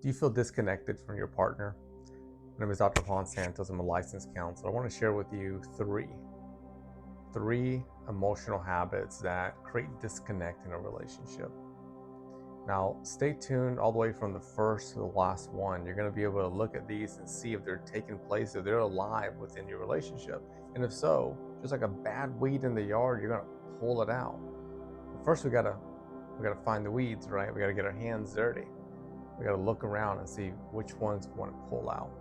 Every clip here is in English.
Do you feel disconnected from your partner? My name is Dr. Santos. I'm a licensed counselor. I want to share with you three emotional habits that create disconnect in a relationship. Now, stay tuned all the way from the first to the last one. You're going to be able to look at these and see if they're taking place, if they're alive within your relationship. And if so, just like a bad weed in the yard, you're going to pull it out. But first, we gotta find the weeds, right? We gotta get our hands dirty. We gotta look around and see which ones we want to pull out.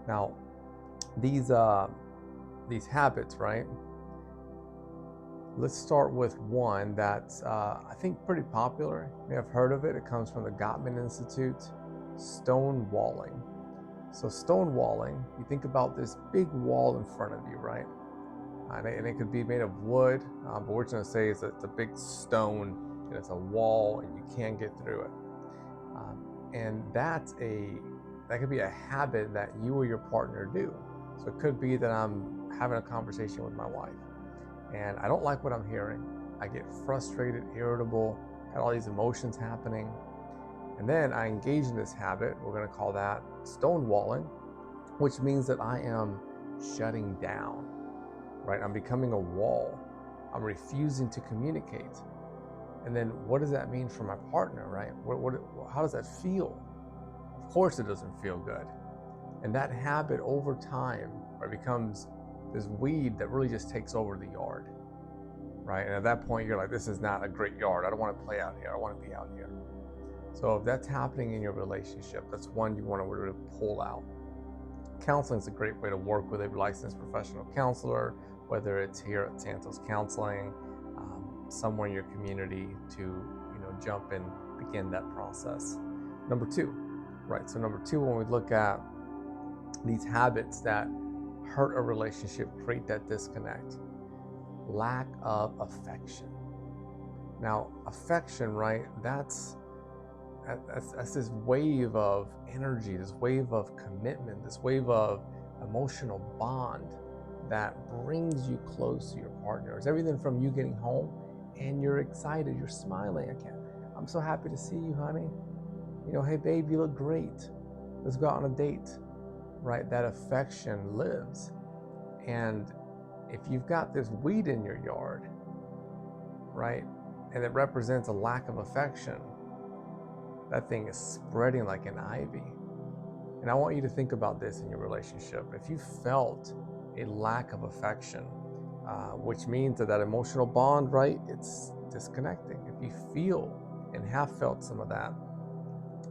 Now, these habits, right? Let's start with one that's I think pretty popular. You may have heard of it. It comes from the Gottman Institute. Stonewalling. So stonewalling, you think about this big wall in front of you, right? And it could be made of wood, but we're just going to say it's a big stone and it's a wall and you can't get through it. And that could be a habit that you or your partner do. So it could be that I'm having a conversation with my wife and I don't like what I'm hearing. I get frustrated, irritable, got all these emotions happening. And then I engage in this habit. We're going to call that stonewalling, which means that I am shutting down, right? I'm becoming a wall. I'm refusing to communicate. And then what does that mean for my partner, right? How does that feel? Of course it doesn't feel good. And that habit over time, right, becomes this weed that really just takes over the yard, right? And at that point you're like, this is not a great yard. I don't want to play out here. I want to be out here. So if that's happening in your relationship, that's one you want to really pull out. Counseling is a great way to work with a licensed professional counselor, whether it's here at Santos Counseling, somewhere in your community to jump and begin that process. Number two, right? So number two, when we look at these habits that hurt a relationship, create that disconnect, lack of affection. Now, affection, right? That's this wave of energy, this wave of commitment, this wave of emotional bond that brings you close to your partner. It's everything from you getting home and you're excited, you're smiling. I'm so happy to see you, honey. Hey babe, you look great. Let's go out on a date, right? That affection lives. And if you've got this weed in your yard, right, and it represents a lack of affection, that thing is spreading like an ivy. And I want you to think about this in your relationship. If you felt a lack of affection, which means that emotional bond, right, it's disconnecting. If you feel and have felt some of that,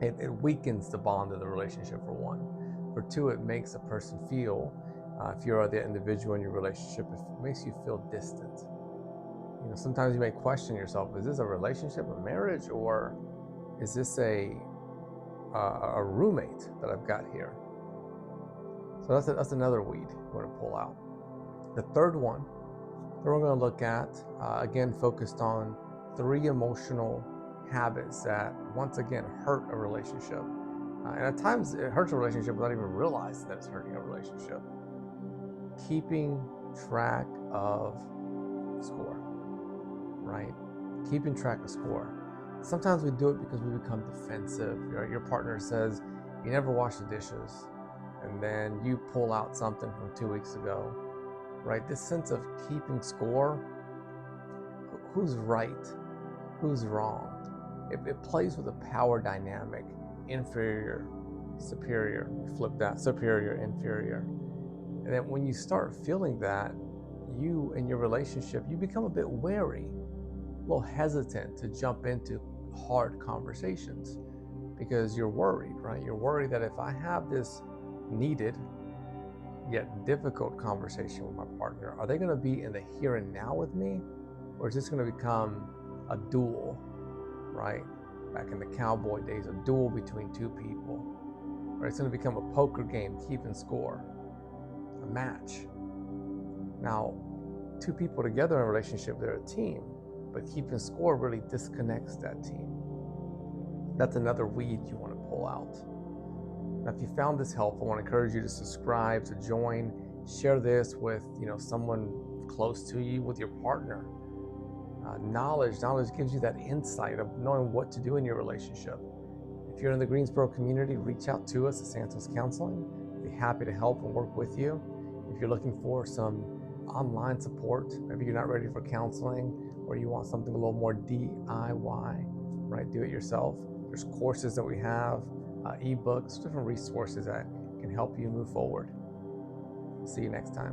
it weakens the bond of the relationship, for one. For two, it makes a person feel, if you're the individual in your relationship, it makes you feel distant. Sometimes you may question yourself, is this a relationship, a marriage, or is this a roommate that I've got here? So that's another weed you want to pull out. The third one that we're going to look at, again, focused on three emotional habits that, once again, hurt a relationship. And at times, it hurts a relationship without even realizing that it's hurting a relationship. Keeping track of score, right? Keeping track of score. Sometimes we do it because we become defensive. Your partner says, you never wash the dishes, and then you pull out something from 2 weeks ago, right? This sense of keeping score, who's right, who's wrong. It plays with a power dynamic, inferior, superior, flip that, superior, inferior. And then when you start feeling that, you in your relationship, you become a bit wary, a little hesitant to jump into hard conversations because you're worried, right? You're worried that if I have this needed yet difficult conversation with my partner, are they going to be in the here and now with me, or is this going to become a duel, right? Back in the cowboy days, a duel between two people, or it's going to become a poker game, keeping score, a match. Now, two people together in a relationship, they're a team, but keeping score really disconnects that team. That's another weed you want to pull out. Now, if you found this helpful, I want to encourage you to subscribe, to join, share this with someone close to you, with your partner. Knowledge gives you that insight of knowing what to do in your relationship. If If you're in the Greensboro community, reach out to us at Santos Counseling. We'll be happy to help and work with you. If you're looking for some online support, maybe you're not ready for counseling, or you want something a little more DIY, right? Do it yourself. There's courses that we have, ebooks, different resources that can help you move forward. See you next time.